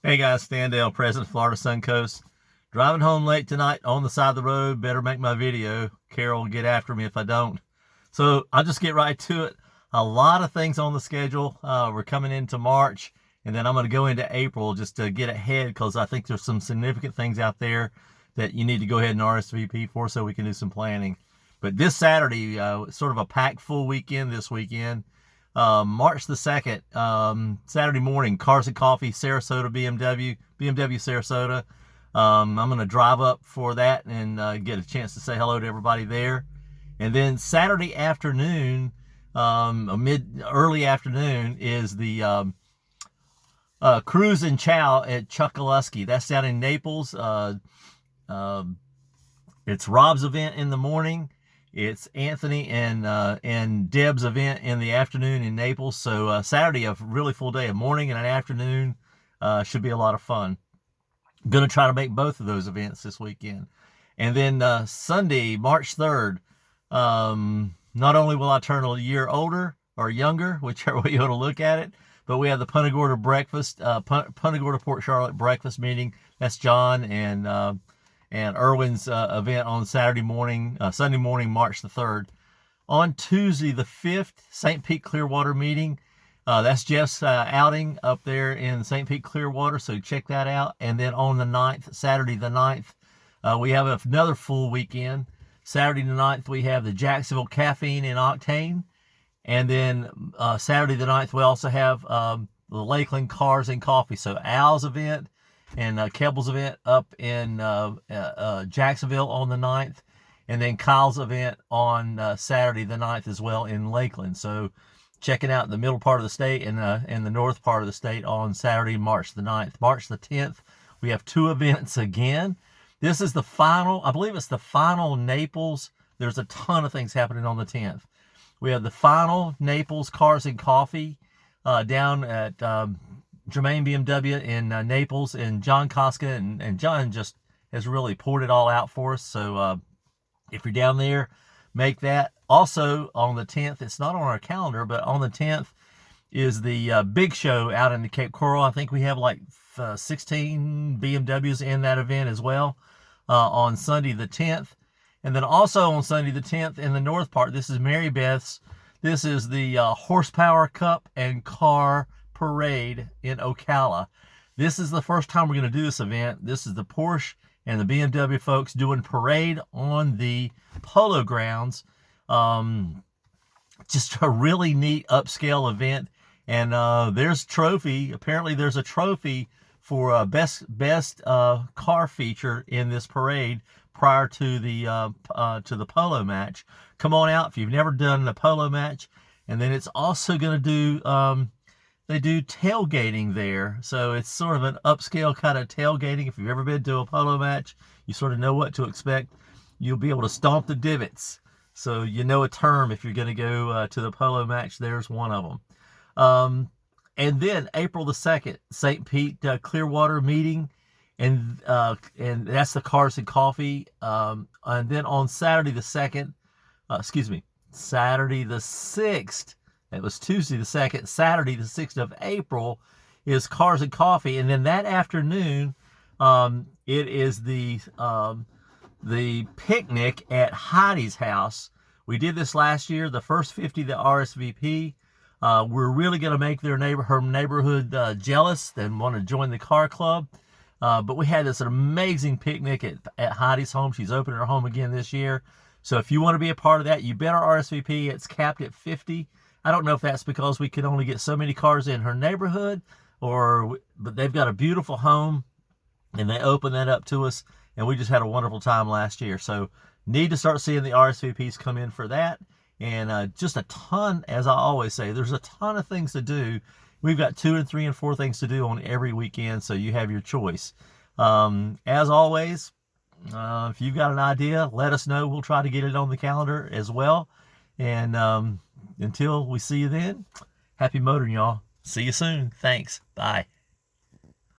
Hey guys, Standale, President Florida SunCoast. Driving home late tonight on the side of the road. Better make my video. Carol will get after me if I don't. So I'll just get right to it. A lot of things on the schedule. We're coming into March, and then I'm going to go into April just to get ahead because I think there's some significant things out there that you need to go ahead and RSVP for so we can do some planning. But this Saturday, sort of a packed full weekend this weekend. March the 2nd, Saturday morning, Cars and Coffee, Sarasota BMW Sarasota. I'm going to drive up for that and get a chance to say hello to everybody there. And then Saturday afternoon, early afternoon, is the Cruise and Chow at Chokoloskee. That's down in Naples. It's Rob's event in the morning. It's Anthony and Deb's event in the afternoon in Naples. So Saturday, a really full day, a morning and an afternoon. Should be a lot of fun. I'm going to try to make both of those events this weekend. And then Sunday, March 3rd, not only will I turn a year older or younger, whichever way you want to look at it, but we have the Punta Gorda breakfast, Punta Gorda Port Charlotte breakfast meeting. That's John and Irwin's event on Sunday morning, March the 3rd. On Tuesday the 5th, St. Pete Clearwater meeting. That's Jeff's outing up there in St. Pete Clearwater, so check that out. And then on the 9th, Saturday the 9th, we have another full weekend. Saturday the 9th, we have the Jacksonville Caffeine Octane. And then Saturday the 9th, we also have the Lakeland Cars and Coffee. So Al's event and Keeble's event up in Jacksonville on the 9th, and then Kyle's event on Saturday the 9th as well in Lakeland. So checking out the middle part of the state and the north part of the state on Saturday, March the 9th. March the 10th, we have two events again. This is the final, I believe it's the final Naples. There's a ton of things happening on the 10th. We have the final Naples Cars and Coffee down at Germaine BMW in Naples and John Costa, and John just has really poured it all out for us. So if you're down there, make that. Also on the 10th, it's not on our calendar, but on the 10th is the big show out in the Cape Coral. I think we have like 16 BMWs in that event as well on Sunday the 10th. And then also on Sunday the 10th in the north part, this is Merbeth's. This is the Horsepower Cup and Car Parade in Ocala. This is the first time we're going to do this event. This is the Porsche and the BMW folks doing parade on the Polo grounds. Just a really neat upscale event. And there's a trophy. Apparently there's a trophy for best car feature in this parade prior to the Polo match. Come on out if you've never done a Polo match. And then it's also going to do they do tailgating there. So it's sort of an upscale kind of tailgating. If you've ever been to a Polo match, you sort of know what to expect. You'll be able to stomp the divots. So you know a term if you're going to go to the Polo match. There's one of them. And then April the 2nd, St. Pete Clearwater meeting. And that's the Cars and Coffee. And then on Saturday the 2nd, Saturday the 6th, it was Tuesday the 2nd, Saturday the 6th of April is Cars and Coffee. And then that afternoon, it is the picnic at Heidi's house. We did this last year, the first 50 that RSVP. We're really going to make her neighborhood jealous and want to join the car club. But we had this amazing picnic at Heidi's home. She's opening her home again this year. So if you want to be a part of that, you better RSVP. It's capped at 50. I don't know if that's because we could only get so many cars in her neighborhood, but they've got a beautiful home, and they opened that up to us, and we just had a wonderful time last year. So need to start seeing the RSVPs come in for that. And just a ton, as I always say, there's a ton of things to do. We've got 2 and 3 and 4 things to do on every weekend, so you have your choice. As always, if you've got an idea, let us know. We'll try to get it on the calendar as well. And until we see you then, happy motoring, y'all. See you soon. Thanks. Bye.